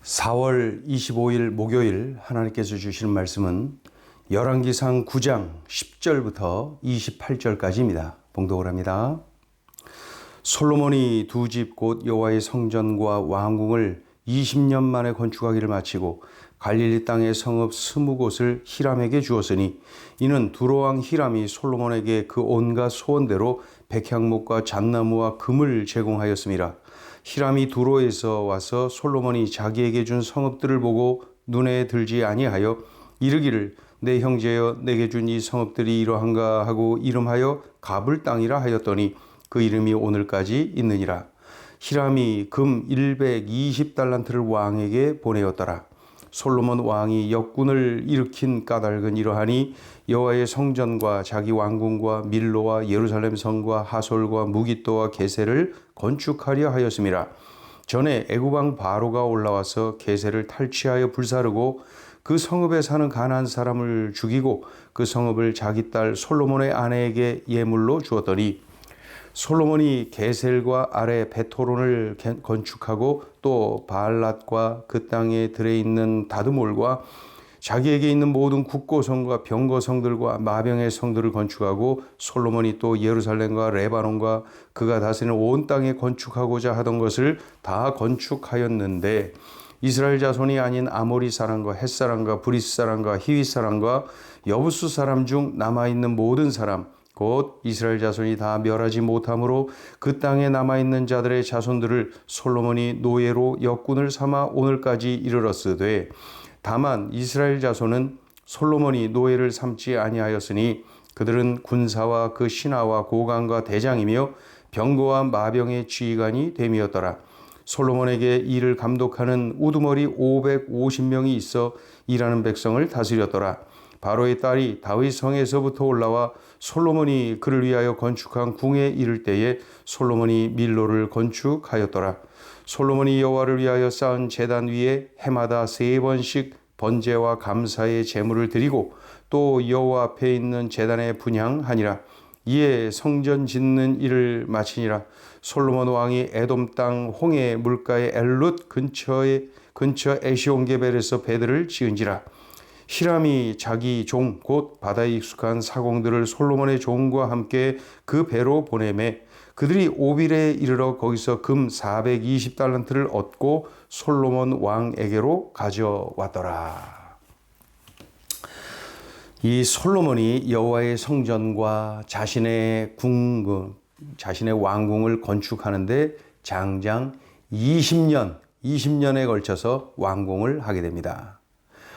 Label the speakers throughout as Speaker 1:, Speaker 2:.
Speaker 1: 4월 25일 목요일 하나님께서 주시는 말씀은 열왕기상 9장 10절부터 28절까지입니다. 봉독을 합니다. 솔로몬이 두 집 곧 여호와의 성전과 왕궁을 20년 만에 건축하기를 마치고 갈릴리 땅의 성읍 20곳을 히람에게 주었으니 이는 두로왕 히람이 솔로몬에게 그 온갖 소원대로 백향목과 잣나무와 금을 제공하였음이라. 히람이 두로에서 와서 솔로몬이 자기에게 준 성읍들을 보고 눈에 들지 아니하여 이르기를 내 형제여 내게 준 이 성읍들이 이러한가 하고 이름하여 가불 땅이라 하였더니 그 이름이 오늘까지 있느니라. 히람이 금 120달란트를 왕에게 보내었더라. 솔로몬 왕이 역군을 일으킨 까닭은 이러하니 여호와의 성전과 자기 왕궁과 밀로와 예루살렘 성과 하솔과 무깃도와 게셀을 건축하려 하였음이라. 전에 애굽왕 바로가 올라와서 게셀을 탈취하여 불사르고 그 성읍에 사는 가나안 사람을 죽이고 그 성읍을 자기 딸 솔로몬의 아내에게 예물로 주었더니 솔로몬이 게셀과 아래 베토론을 건축하고 또 바알랏과 그 땅에 들어있는 다드몰과 자기에게 있는 모든 국고성과 병거성들과 마병의 성들을 건축하고 솔로몬이 또 예루살렘과 레바논과 그가 다스리는 온 땅에 건축하고자 하던 것을 다 건축하였는데 이스라엘 자손이 아닌 아모리 사람과 헷 사람과 브리스 사람과 히윗 사람과 여부수 사람 중 남아있는 모든 사람 곧 이스라엘 자손이 다 멸하지 못함으로 그 땅에 남아있는 자들의 자손들을 솔로몬이 노예로 역군을 삼아 오늘까지 이르렀으되 다만 이스라엘 자손은 솔로몬이 노예를 삼지 아니하였으니 그들은 군사와 그 신하와 고관과 대장이며 병거와 마병의 지휘관이 됨이었더라. 솔로몬에게 이를 감독하는 우두머리 550명이 있어 일하는 백성을 다스렸더라. 바로의 딸이 다윗 성에서부터 올라와 솔로몬이 그를 위하여 건축한 궁에 이를 때에 솔로몬이 밀로를 건축하였더라. 솔로몬이 여호와를 위하여 쌓은 제단 위에 해마다 3번씩 번제와 감사의 제물을 드리고 또 여호와 앞에 있는 제단에 분향하니라. 이에 성전 짓는 일을 마치니라. 솔로몬 왕이 에돔 땅 홍해 물가의 엘룻 근처 에시온게벨에서 배들을 지은지라. 히람이 자기 종 곧 바다에 익숙한 사공들을 솔로몬의 종과 함께 그 배로 보내매 그들이 오빌에 이르러 거기서 금 420달란트를 얻고 솔로몬 왕에게로 가져왔더라. 이 솔로몬이 여호와의 성전과 자신의 자신의 왕궁을 건축하는데 장장 20년에 걸쳐서 완공을 하게 됩니다.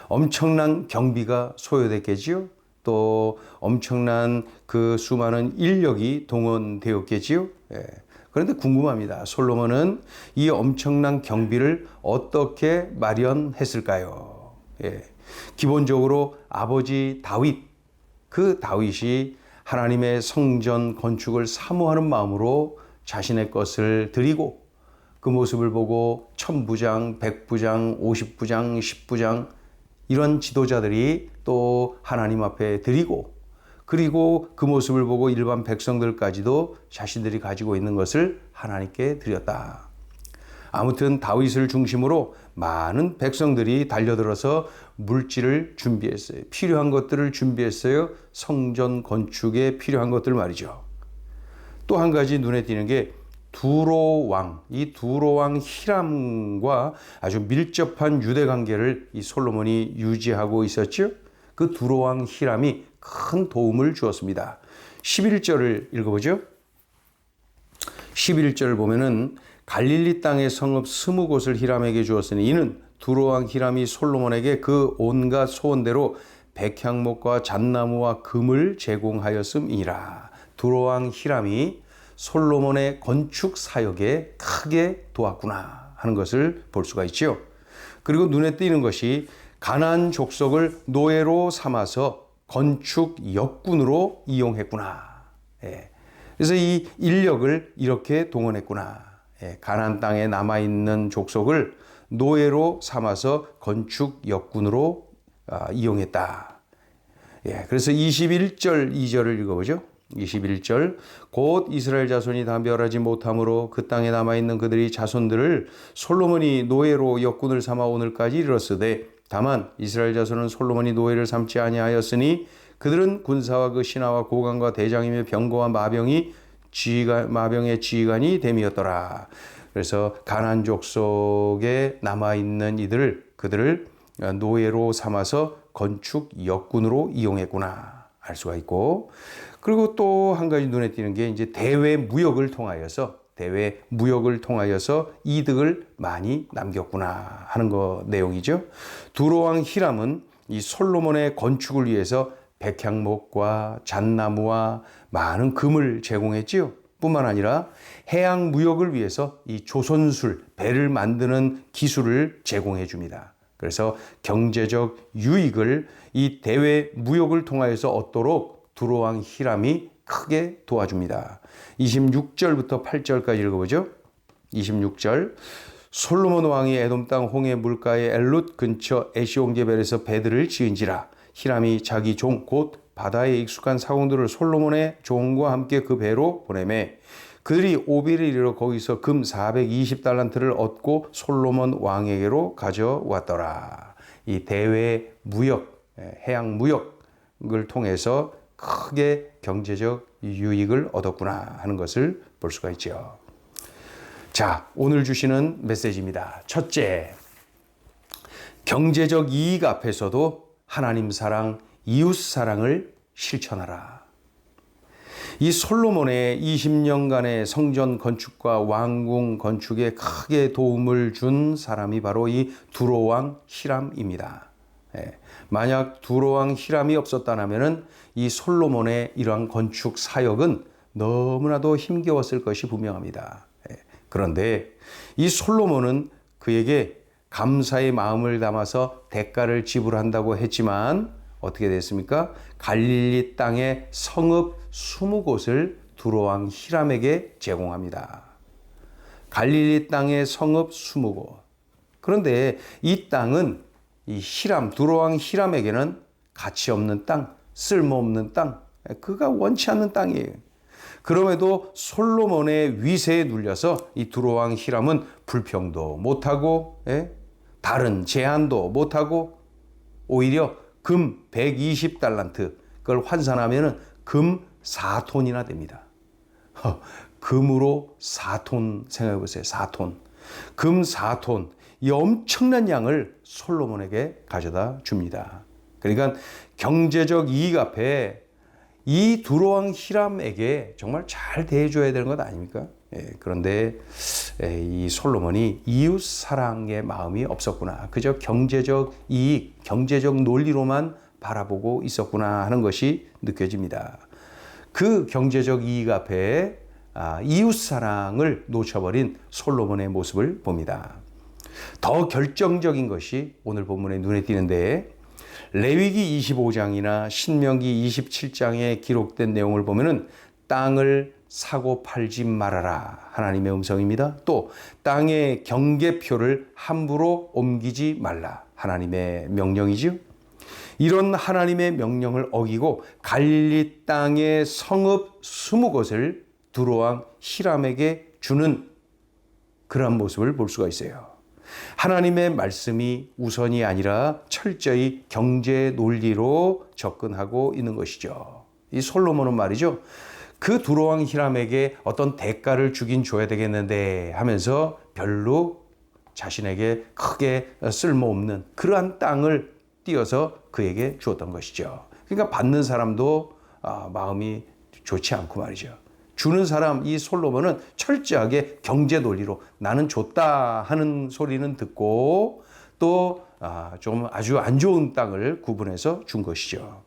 Speaker 1: 엄청난 경비가 소요됐겠지요. 또 엄청난 그 수많은 인력이 동원되었겠지요. 그런데 궁금합니다. 솔로몬은 이 엄청난 경비를 어떻게 마련했을까요? 기본적으로 아버지 다윗, 그 다윗이 하나님의 성전 건축을 사모하는 마음으로 자신의 것을 드리고 그 모습을 보고 1000부장, 100부장, 50부장, 10부장 이런 지도자들이 또 하나님 앞에 드리고 그리고 그 모습을 보고 일반 백성들까지도 자신들이 가지고 있는 것을 하나님께 드렸다. 아무튼 다윗을 중심으로 많은 백성들이 달려들어서 물질을 준비했어요. 필요한 것들을 준비했어요. 성전 건축에 필요한 것들 말이죠. 또 한 가지 눈에 띄는 게 두로왕, 이 두로왕 히람과 아주 밀접한 유대 관계를 이 솔로몬이 유지하고 있었죠. 그 두로왕 히람이 큰 도움을 주었습니다. 11절을 읽어보죠. 11절을 보면은 갈릴리 땅의 성읍 20곳을 히람에게 주었으니 이는 두로왕 히람이 솔로몬에게 그 온갖 소원대로 백향목과 잣나무와 금을 제공하였음이니라. 두로왕 히람이 솔로몬의 건축 사역에 크게 도왔구나 하는 것을 볼 수가 있죠. 그리고 눈에 띄는 것이 가나안 족속을 노예로 삼아서 건축 역군으로 이용했구나. 그래서 이 인력을 이렇게 동원했구나. 가나안 땅에 남아있는 족속을 노예로 삼아서 건축 역군으로 이용했다. 그래서 21절 2절을 읽어보죠. 21절 곧 이스라엘 자손이 다 멸하지 못함으로 그 땅에 남아있는 그들이 자손들을 솔로몬이 노예로 역군을 삼아 오늘까지 이르렀으되 다만 이스라엘 자손은 솔로몬이 노예를 삼지 아니하였으니 그들은 군사와 그 신하와 고관과 대장이며 병거와 마병의 지휘관이 됨이었더라. 그래서 가나안 족속에 남아있는 그들을 노예로 삼아서 건축 역군으로 이용했구나 알 수가 있고, 그리고 또 한 가지 눈에 띄는 게 이제 대외 무역을 통하여서 이득을 많이 남겼구나 하는 거 내용이죠. 두로왕 히람은 이 솔로몬의 건축을 위해서 백향목과 잣나무와 많은 금을 제공했지요. 뿐만 아니라 해양 무역을 위해서 이 조선술, 배를 만드는 기술을 제공해 줍니다. 그래서 경제적 유익을 이 대외 무역을 통하여서 얻도록 두로왕 히람이 크게 도와줍니다. 26절부터 8절까지 읽어보죠. 26절 솔로몬 왕이 에돔 땅 홍해 물가의 엘룻 근처 에시온게벨에서 배들을 지은지라 히람이 자기 종 곧 바다에 익숙한 사공들을 솔로몬의 종과 함께 그 배로 보내매 그들이 오빌을 이르러 거기서 금 420달란트를 얻고 솔로몬 왕에게로 가져왔더라. 이 대외 무역, 해양 무역을 통해서 크게 경제적 유익을 얻었구나 하는 것을 볼 수가 있죠. 자, 오늘 주시는 메시지입니다. 첫째, 경제적 이익 앞에서도 하나님 사랑, 이웃 사랑을 실천하라. 이 솔로몬의 20년간의 성전 건축과 왕궁 건축에 크게 도움을 준 사람이 바로 이 두로왕 히람입니다. 만약 두로왕 히람이 없었다면 이 솔로몬의 이러한 건축 사역은 너무나도 힘겨웠을 것이 분명합니다. 그런데 이 솔로몬은 그에게 감사의 마음을 담아서 대가를 지불한다고 했지만 어떻게 됐습니까? 갈릴리 땅의 성읍 20곳을 두로왕 히람에게 제공합니다. 갈릴리 땅의 성읍 20곳. 그런데 이 땅은 이 두로왕 히람에게는 가치 없는 땅, 쓸모없는 땅, 그가 원치 않는 땅이에요. 그럼에도 솔로몬의 위세에 눌려서 이 두로왕 히람은 불평도 못하고, 다른 제한도 못하고, 오히려 금 120달란트, 그걸 환산하면 금 4톤이나 됩니다. 금으로 4톤 생각해 보세요. 4톤. 금 4톤. 이 엄청난 양을 솔로몬에게 가져다 줍니다. 그러니까 경제적 이익 앞에 이 두로왕 히람에게 정말 잘 대해줘야 되는 것 아닙니까? 그런데 이 솔로몬이 이웃 사랑의 마음이 없었구나. 그저 경제적 이익, 경제적 논리로만 바라보고 있었구나 하는 것이 느껴집니다. 그 경제적 이익 앞에 이웃 사랑을 놓쳐버린 솔로몬의 모습을 봅니다. 더 결정적인 것이 오늘 본문에 눈에 띄는데 레위기 25장이나 신명기 27장에 기록된 내용을 보면은 땅을 사고 팔지 말아라 하나님의 음성입니다. 또 땅의 경계표를 함부로 옮기지 말라 하나님의 명령이죠. 이런 하나님의 명령을 어기고 갈릴리 땅의 성읍 20곳을 두로왕 히람에게 주는 그런 모습을 볼 수가 있어요. 하나님의 말씀이 우선이 아니라 철저히 경제 논리로 접근하고 있는 것이죠. 이 솔로몬은 말이죠. 그 두로왕 히람에게 어떤 대가를 주긴 줘야 되겠는데 하면서 별로 자신에게 크게 쓸모없는 그러한 땅을 띄어서 그에게 주었던 것이죠. 그러니까 받는 사람도 마음이 좋지 않고 말이죠. 주는 사람 이 솔로몬은 철저하게 경제 논리로 나는 줬다 하는 소리는 듣고 또 좀 아주 안 좋은 땅을 구분해서 준 것이죠.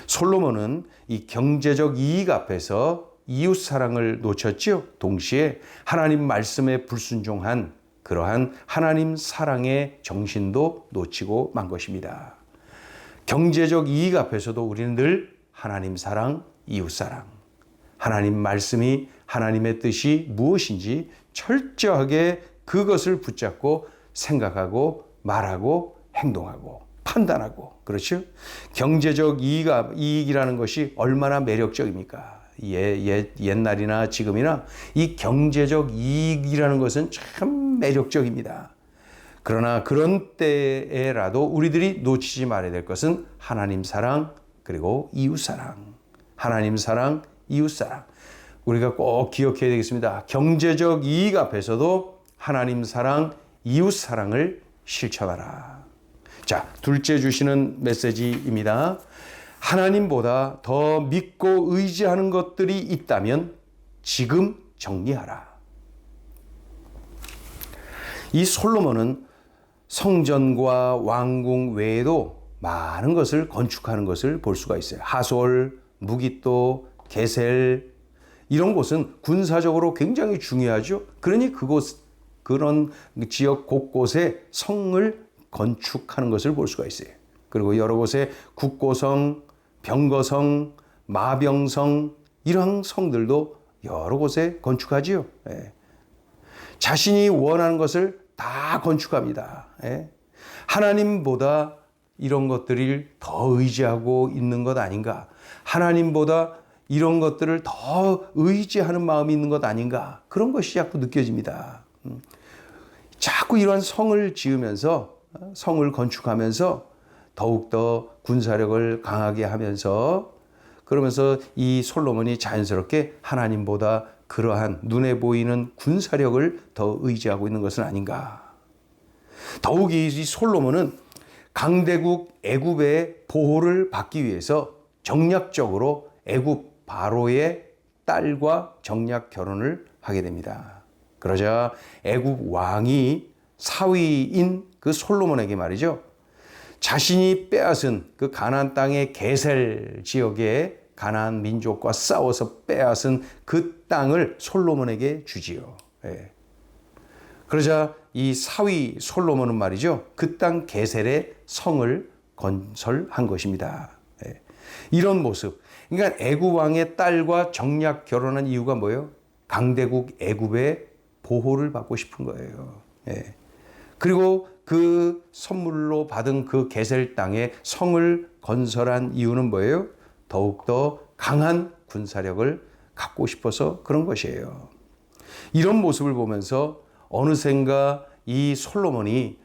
Speaker 1: 솔로몬은 이 경제적 이익 앞에서 이웃 사랑을 놓쳤지요. 동시에 하나님 말씀에 불순종한 그러한 하나님 사랑의 정신도 놓치고 만 것입니다. 경제적 이익 앞에서도 우리는 늘 하나님 사랑, 이웃 사랑, 하나님 말씀이 하나님의 뜻이 무엇인지 철저하게 그것을 붙잡고 생각하고 말하고 행동하고 판단하고 그렇죠? 경제적 이익이라는 것이 얼마나 매력적입니까? 옛날이나 지금이나 이 경제적 이익이라는 것은 참 매력적입니다. 그러나 그런 때에라도 우리들이 놓치지 말아야 될 것은 하나님 사랑 그리고 이웃 사랑. 하나님 사랑, 이웃 사랑. 우리가 꼭 기억해야 되겠습니다. 경제적 이익 앞에서도 하나님 사랑, 이웃 사랑을 실천하라. 자, 둘째 주시는 메시지입니다. 하나님보다 더 믿고 의지하는 것들이 있다면 지금 정리하라. 이 솔로몬은 성전과 왕궁 외에도 많은 것을 건축하는 것을 볼 수가 있어요. 하솔, 무기또, 게셀 이런 곳은 군사적으로 굉장히 중요하죠. 그러니 그런 지역 곳곳에 성을 건축하는 것을 볼 수가 있어요. 그리고 여러 곳에 국고성, 병거성, 마병성 이러한 성들도 여러 곳에 건축하지요. 예. 자신이 원하는 것을 다 건축합니다. 예. 하나님보다 이런 것들을 더 의지하고 있는 것 아닌가? 하나님보다 이런 것들을 더 의지하는 마음이 있는 것 아닌가? 그런 것이 자꾸 느껴집니다. 자꾸 이러한 성을 지으면서 성을 건축하면서 더욱더 군사력을 강하게 하면서 그러면서 이 솔로몬이 자연스럽게 하나님보다 그러한 눈에 보이는 군사력을 더 의지하고 있는 것은 아닌가. 더욱이 이 솔로몬은 강대국 애굽의 보호를 받기 위해서 정략적으로 애굽 바로의 딸과 정략 결혼을 하게 됩니다. 그러자 애굽 왕이 사위인 그 솔로몬에게 말이죠. 자신이 빼앗은 그 가나안 땅의 게셀 지역의 가나안 민족과 싸워서 빼앗은 그 땅을 솔로몬에게 주지요. 예. 그러자 이 사위 솔로몬은 말이죠. 그 땅 게셀에 성을 건설한 것입니다. 예. 이런 모습. 그러니까 애굽 왕의 딸과 정략 결혼한 이유가 뭐예요? 강대국 애굽의 보호를 받고 싶은 거예요. 예. 그리고 그 선물로 받은 그 게셀 땅에 성을 건설한 이유는 뭐예요? 더욱더 강한 군사력을 갖고 싶어서 그런 것이에요. 이런 모습을 보면서 어느샌가 이 솔로몬이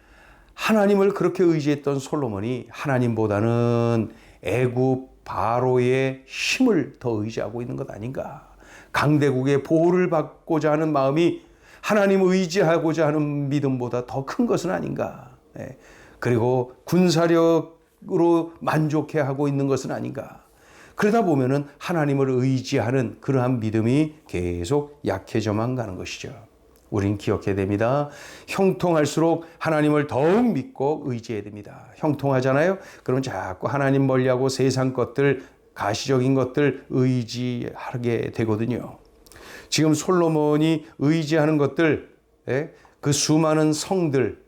Speaker 1: 하나님을 그렇게 의지했던 솔로몬이 하나님보다는 애굽 바로의 힘을 더 의지하고 있는 것 아닌가. 강대국의 보호를 받고자 하는 마음이 하나님을 의지하고자 하는 믿음보다 더 큰 것은 아닌가. 그리고 군사력으로 만족해하고 있는 것은 아닌가. 그러다 보면은 하나님을 의지하는 그러한 믿음이 계속 약해져만 가는 것이죠. 우린 기억해야 됩니다. 형통할수록 하나님을 더욱 믿고 의지해야 됩니다. 형통하잖아요? 그러면 자꾸 하나님 멀리하고 세상 것들, 가시적인 것들 의지하게 되거든요. 지금 솔로몬이 의지하는 것들, 그 수많은 성들,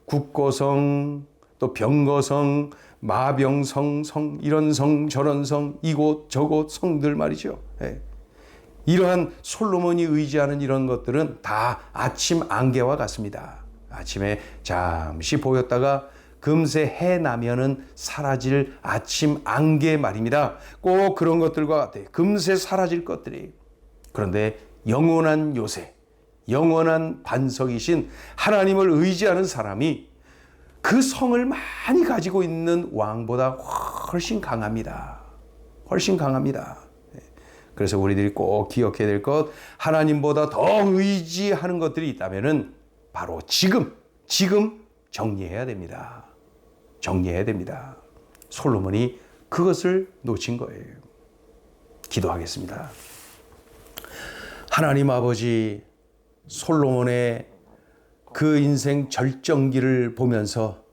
Speaker 1: 국고성, 또 병거성, 마병성, 성, 이런 성, 저런 성, 이곳, 저곳 성들 말이죠. 이러한 솔로몬이 의지하는 이런 것들은 다 아침 안개와 같습니다. 아침에 잠시 보였다가 금세 해 나면은 사라질 아침 안개 말입니다. 꼭 그런 것들과 같아요. 금세 사라질 것들이. 그런데 영원한 요새, 영원한 반석이신 하나님을 의지하는 사람이 그 성을 많이 가지고 있는 왕보다 훨씬 강합니다. 훨씬 강합니다. 그래서 우리들이 꼭 기억해야 될 것, 하나님보다 더 의지하는 것들이 있다면은 바로 지금 정리해야 됩니다. 정리해야 됩니다. 솔로몬이 그것을 놓친 거예요. 기도하겠습니다. 하나님 아버지, 솔로몬의 그 인생 절정기를 보면서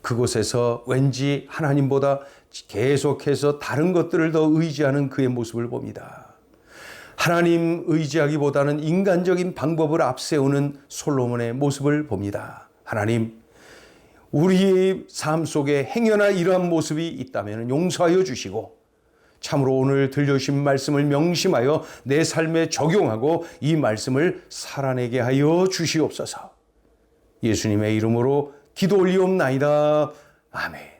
Speaker 1: 그곳에서 왠지 하나님보다 계속해서 다른 것들을 더 의지하는 그의 모습을 봅니다. 하나님 의지하기보다는 인간적인 방법을 앞세우는 솔로몬의 모습을 봅니다. 하나님, 우리의 삶 속에 행여나 이러한 모습이 있다면 용서하여 주시고 참으로 오늘 들려주신 말씀을 명심하여 내 삶에 적용하고 이 말씀을 살아내게 하여 주시옵소서. 예수님의 이름으로 기도 올리옵나이다. 아멘.